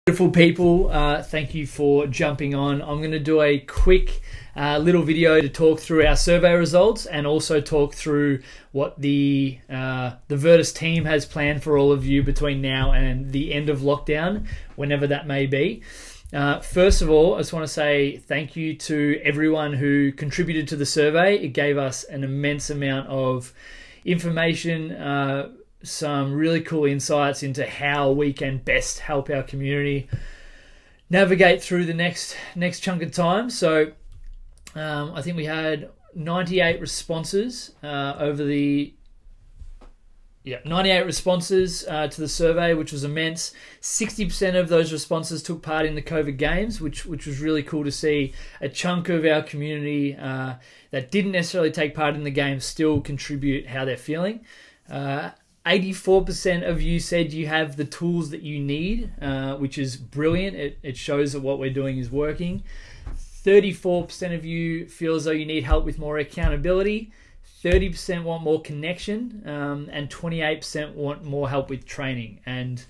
Beautiful people, thank you for jumping on. I'm going to do a quick little video to talk through our survey results and also talk through what the Virtus team has planned for all of you between now and the end of lockdown, whenever that may be. First of all, I just want to say thank you to everyone who contributed to the survey. It gave us an immense amount of information, some really cool insights into how we can best help our community navigate through the next chunk of time. So I think we had 98 responses to the survey, which was immense. 60% of those responses took part in the COVID games, which was really cool to see. A chunk of our community that didn't necessarily take part in the game still contribute how they're feeling. 84% of you said you have the tools that you need, which is brilliant. It shows that what we're doing is working. 34% of you feel as though you need help with more accountability. 30% want more connection, and 28% want more help with training. And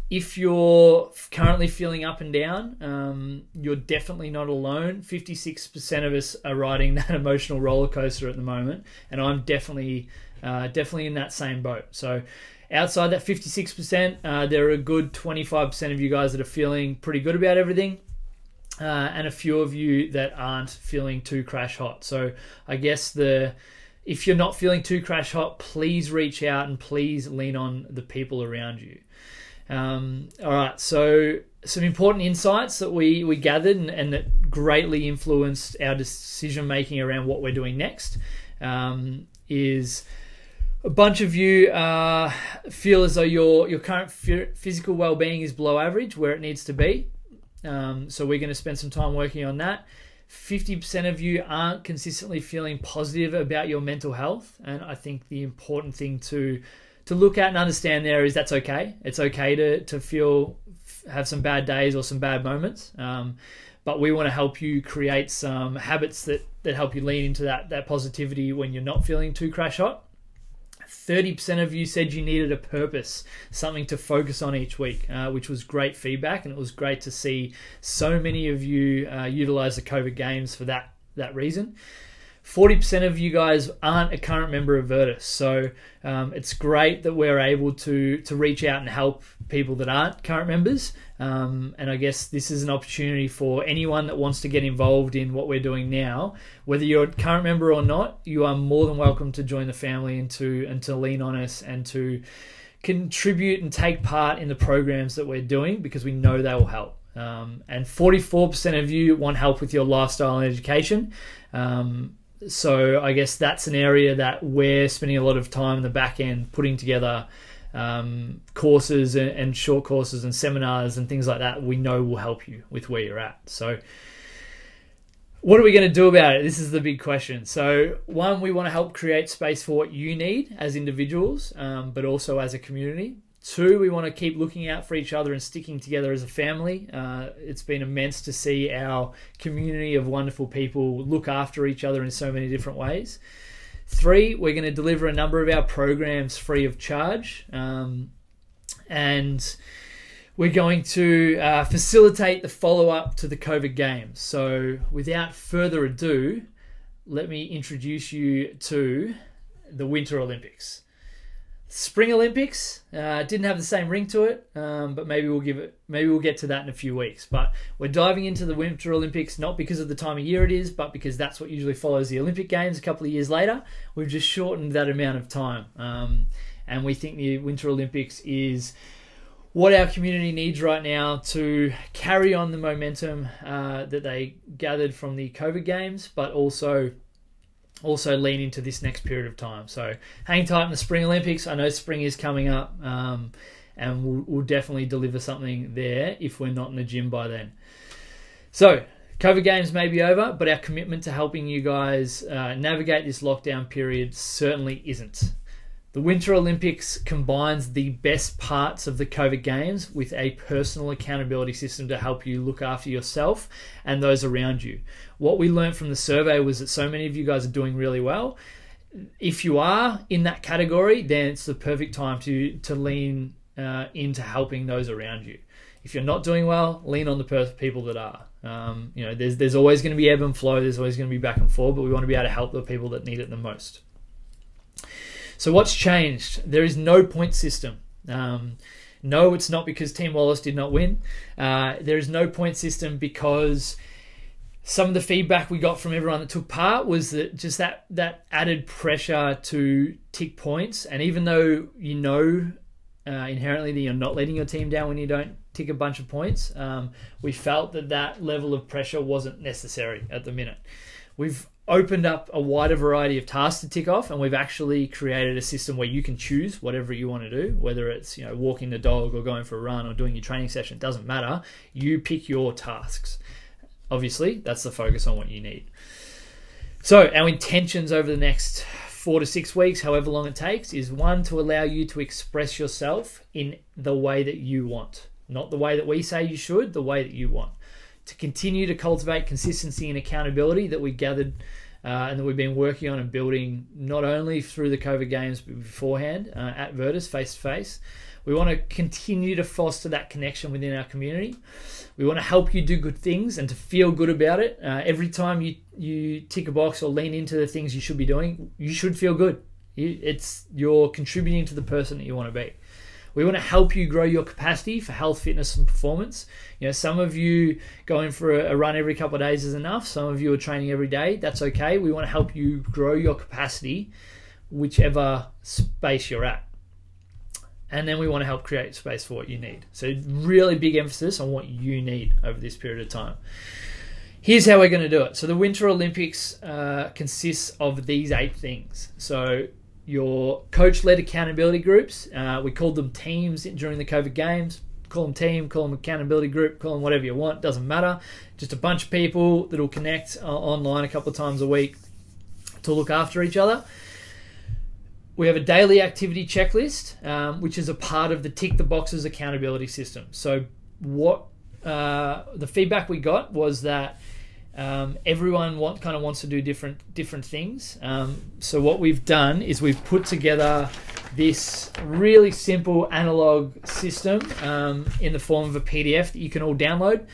if you're currently feeling up and down, you're definitely not alone. 56% of us are riding that emotional roller coaster at the moment, and I'm definitely in that same boat. So outside that 56%, there are a good 25% of you guys that are feeling pretty good about everything, and a few of you that aren't feeling too crash hot. So I guess if you're not feeling too crash hot, please reach out and please lean on the people around you. All right, so some important insights that we gathered and that greatly influenced our decision making around what we're doing next is a bunch of you feel as though your current physical well-being is below average, where it needs to be. So we're going to spend some time working on that. 50% of you aren't consistently feeling positive about your mental health, and I think the important thing to look at and understand there is that's okay. It's okay to have some bad days or some bad moments, but we want to help you create some habits that help you lean into that positivity when you're not feeling too crash hot. 30% of you said you needed a purpose, something to focus on each week, which was great feedback, and it was great to see so many of you utilize the COVID games for that reason. 40% of you guys aren't a current member of Virtus, so it's great that we're able to reach out and help people that aren't current members, and I guess this is an opportunity for anyone that wants to get involved in what we're doing now. Whether you're a current member or not, you are more than welcome to join the family and to lean on us and to contribute and take part in the programs that we're doing, because we know they will help. And 44% of you want help with your lifestyle and education. So I guess that's an area that we're spending a lot of time in the back end putting together courses and short courses and seminars and things like that we know will help you with where you're at. So what are we going to do about it? This is the big question. So one, we want to help create space for what you need as individuals, but also as a community. Two, we want to keep looking out for each other and sticking together as a family. It's been immense to see our community of wonderful people look after each other in so many different ways. Three, we're going to deliver a number of our programs free of charge. And we're going to facilitate the follow-up to the COVID games. So without further ado, let me introduce you to the Winter Olympics. Spring Olympics didn't have the same ring to it, but maybe we'll get to that in a few weeks. But we're diving into the Winter Olympics not because of the time of year it is, but because that's what usually follows the Olympic Games a couple of years later. We've just shortened that amount of time, and we think the Winter Olympics is what our community needs right now to carry on the momentum that they gathered from the COVID Games, but also lean into this next period of time. So hang tight in the Spring Olympics. I know spring is coming up, and we'll definitely deliver something there if we're not in the gym by then. So COVID games may be over, but our commitment to helping you guys navigate this lockdown period certainly isn't. The Winter Olympics combines the best parts of the COVID games with a personal accountability system to help you look after yourself and those around you. What we learned from the survey was that so many of you guys are doing really well. If you are in that category, then it's the perfect time to lean into helping those around you. If you're not doing well, lean on the people that are. There's always going to be ebb and flow. There's always going to be back and forth, but we want to be able to help the people that need it the most. So what's changed? There is no point system. No, it's not because Team Wallace did not win. There is no point system because some of the feedback we got from everyone that took part was that just that added pressure to tick points. And even though inherently that you're not letting your team down when you don't tick a bunch of points, we felt that level of pressure wasn't necessary at the minute. We've opened up a wider variety of tasks to tick off, and we've actually created a system where you can choose whatever you want to do, whether it's walking the dog or going for a run or doing your training session. It doesn't matter. You pick your tasks. Obviously, that's the focus on what you need. So our intentions over the next 4 to 6 weeks, however long it takes, is 1, to allow you to express yourself in the way that you want. Not the way that we say you should, the way that you want. To continue to cultivate consistency and accountability that we gathered and that we've been working on and building not only through the COVID games but beforehand at Virtus face-to-face. We want to continue to foster that connection within our community. We want to help you do good things and to feel good about it. Every time you tick a box or lean into the things you should be doing, you should feel good. You're contributing to the person that you want to be. We want to help you grow your capacity for health, fitness, and performance. Some of you going for a run every couple of days is enough. Some of you are training every day. That's okay. We want to help you grow your capacity, whichever space you're at. And then we want to help create space for what you need. So really big emphasis on what you need over this period of time. Here's how we're going to do it. So the Winter Olympics consists of these 8 things. So your coach-led accountability groups, we called them teams during the COVID games. Call them team, call them accountability group, call them whatever you want, doesn't matter. Just a bunch of people that will connect online a couple of times a week to look after each other. We have a daily activity checklist, which is a part of the Tick the Boxes accountability system. So what the feedback we got was that everyone wants to do different things. So what we've done is we've put together this really simple analog system in the form of a PDF that you can all download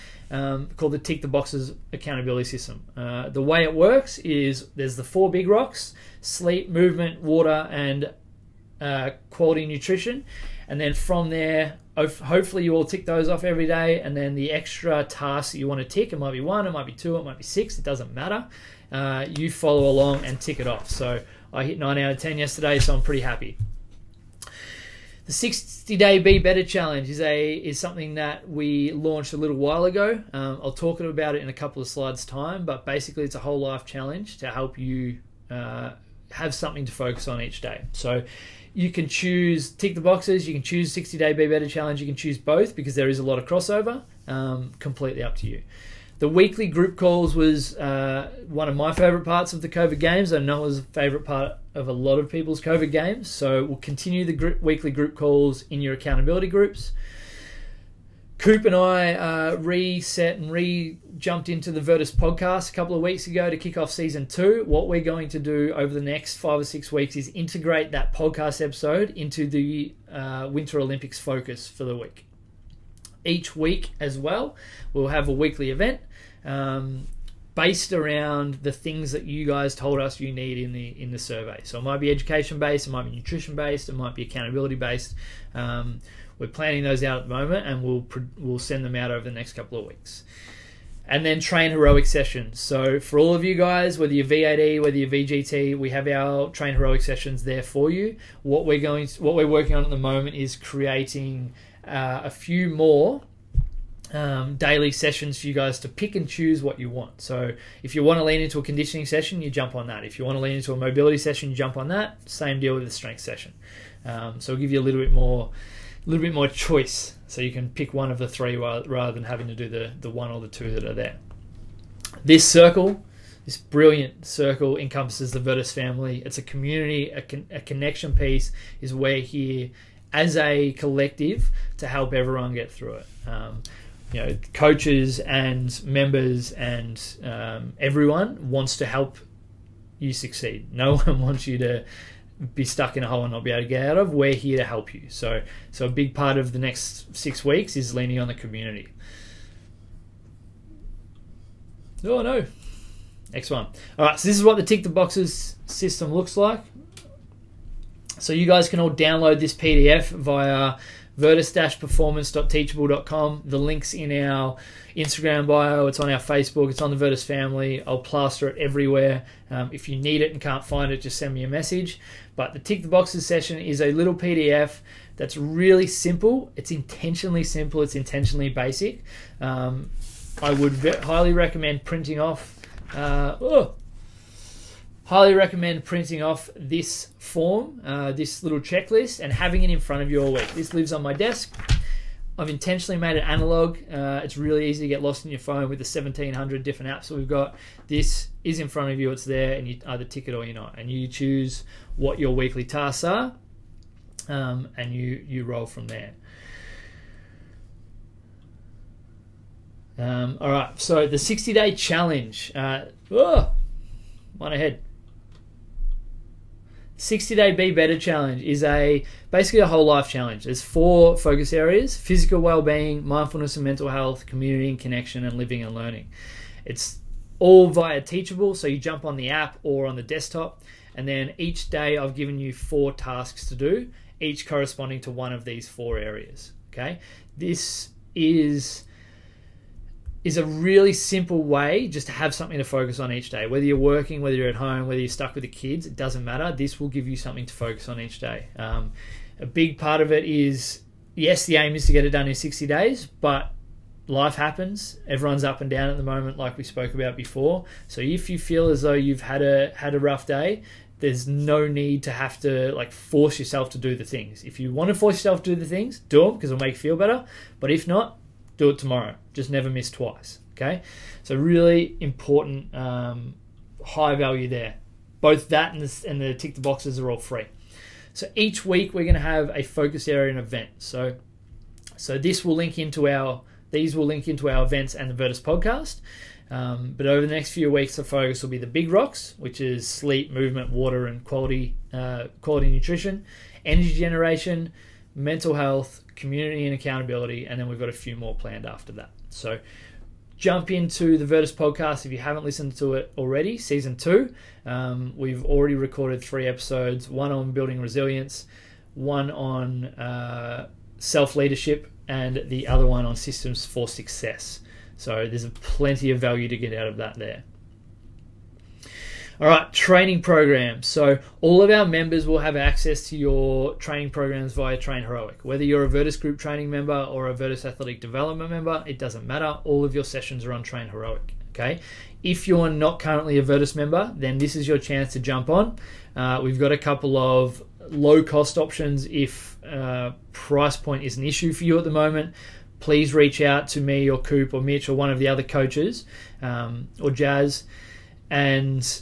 called the Tick the Boxes accountability system. The way it works is there's the 4 big rocks: sleep, movement, water, and quality nutrition. And then from there, hopefully you all tick those off every day, and then the extra tasks that you want to tick, it might be 1, it might be 2, it might be 6, it doesn't matter. You follow along and tick it off. So I hit 9 out of 10 yesterday, so I'm pretty happy. The 60-day Be Better Challenge is something that we launched a little while ago. I'll talk about it in a couple of slides' time, but basically it's a whole life challenge to help you have something to focus on each day. So you can choose Tick the Boxes, you can choose 60-day Be Better Challenge, you can choose both because there is a lot of crossover. Completely up to you. The weekly group calls was one of my favourite parts of the COVID games. I know it was a favourite part of a lot of people's COVID games. So we'll continue the weekly group calls in your accountability groups. Coop and I reset and jumped into the Virtus podcast a couple of weeks ago to kick off season 2. What we're going to do over the next 5 or 6 weeks is integrate that podcast episode into the Winter Olympics focus for the week. Each week as well, we'll have a weekly event based around the things that you guys told us you need in the survey. So it might be education based, it might be nutrition based, it might be accountability based. We're planning those out at the moment, and we'll send them out over the next couple of weeks. And then train heroic sessions. So for all of you guys, whether you're V8E, whether you're VGT, we have our train heroic sessions there for you. What we're working on at the moment is creating a few more daily sessions for you guys to pick and choose what you want. So if you want to lean into a conditioning session, you jump on that. If you want to lean into a mobility session, you jump on that. Same deal with the strength session. So we'll give you a little bit more choice, so you can pick one of the 3 rather than having to do the 1 or the 2 that are there. This circle, this brilliant circle, encompasses the Virtus family. It's a community, a connection piece. Is we're here as a collective to help everyone get through it. Coaches and members and everyone wants to help you succeed. No one wants you to be stuck in a hole and not be able to get out of. We're here to help you. So a big part of the next 6 weeks is leaning on the community. Oh no. Next one. All right, so this is what the Tick the Boxes system looks like. So you guys can all download this PDF via virtus-performance.teachable.com. The link's in our Instagram bio. It's on our Facebook. It's on the Virtus family. I'll plaster it everywhere. If you need it and can't find it, just send me a message. But the Tick the Boxes session is a little PDF that's really simple. It's intentionally simple. It's intentionally basic. I would highly recommend printing off this form, this little checklist, and having it in front of you all week. This lives on my desk. I've intentionally made it analog. It's really easy to get lost in your phone with the 1,700 different apps that we've got. This is in front of you. It's there, and you either tick it or you're not. And you choose what your weekly tasks are, and you roll from there. All right, so the 60-day challenge. One ahead. 60-day Be Better challenge is basically a whole life challenge. There's 4 focus areas: physical well-being, mindfulness and mental health, community and connection, and living and learning. It's all via Teachable, so you jump on the app or on the desktop, and then each day I've given you 4 tasks to do, each corresponding to one of these 4 areas. Okay, this is a really simple way just to have something to focus on each day. Whether you're working, whether you're at home, whether you're stuck with the kids, it doesn't matter. This will give you something to focus on each day. A big part of it is, yes, the aim is to get it done in 60 days, but life happens. Everyone's up and down at the moment, like we spoke about before. So if you feel as though you've had a rough day, there's no need to have to force yourself to do the things. If you want to force yourself to do the things, do them because it'll make you feel better. But if not, do it tomorrow. Just never miss twice. Okay, so really important, high value there. Both that and the Tick the Boxes are all free. So each week we're going to have a focus area and event. So these will link into our events and the Virtus podcast. But over the next few weeks, the focus will be the big rocks, which is sleep, movement, water, and quality nutrition, energy generation, mental health, community and accountability, and then we've got a few more planned after that. So jump into the Virtus podcast if you haven't listened to it already. Season 2, we've already recorded 3 episodes, one on building resilience, one on self-leadership, and the other one on systems for success. So there's plenty of value to get out of that there. All right, training programs. So all of our members will have access to your training programs via Train Heroic. Whether you're a Virtus Group training member or a Virtus Athletic Development member, it doesn't matter. All of your sessions are on Train Heroic. Okay. If you're not currently a Virtus member, then this is your chance to jump on. We've got a couple of low-cost options if price point is an issue for you at the moment. Please reach out to me or Coop or Mitch or one of the other coaches or Jazz and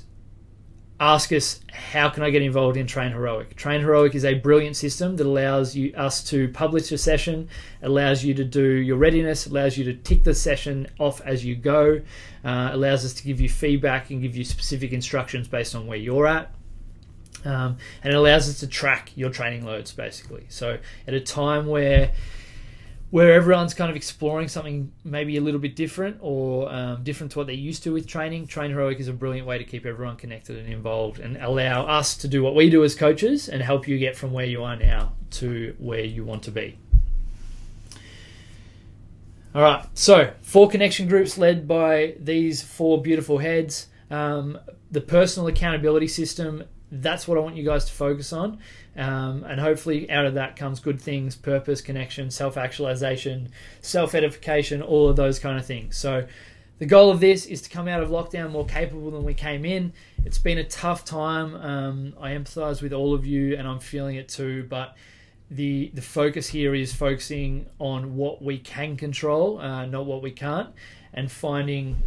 ask us, how can I get involved in Train Heroic? Train Heroic is a brilliant system that allows us to publish a session, allows you to do your readiness, allows you to tick the session off as you go, allows us to give you feedback and give you specific instructions based on where you're at. And it allows us to track your training loads, basically. So at a time where everyone's kind of exploring something maybe a little bit different or different to what they're used to with training, Train Heroic is a brilliant way to keep everyone connected and involved and allow us to do what we do as coaches and help you get from where you are now to where you want to be. All right, so 4 connection groups led by these 4 beautiful heads. The personal accountability system, that's what I want you guys to focus on. And hopefully out of that comes good things: purpose, connection, self-actualization, self-edification, all of those kind of things. So the goal of this is to come out of lockdown more capable than we came in. It's been a tough time. I empathize with all of you and I'm feeling it too, but the focus here is focusing on what we can control, not what we can't, and finding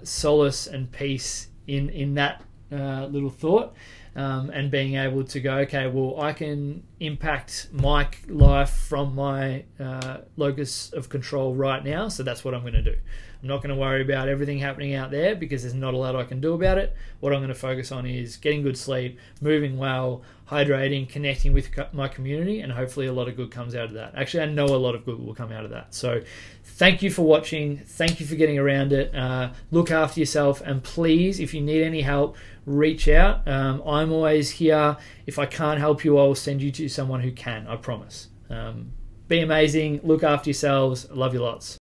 solace and peace in that little thought. and being able to go, okay, well, I can impact my life from my locus of control right now, so that's what I'm going to do. I'm not going to worry about everything happening out there because there's not a lot I can do about it. What I'm going to focus on is getting good sleep, moving well, hydrating, connecting with my community, and hopefully a lot of good comes out of that. Actually, I know a lot of good will come out of that. So thank you for watching. Thank you for getting around it. Look after yourself, and please, if you need any help, reach out. I'm always here. If I can't help you, I'll send you to someone who can, I promise. Be amazing. Look after yourselves. Love you lots.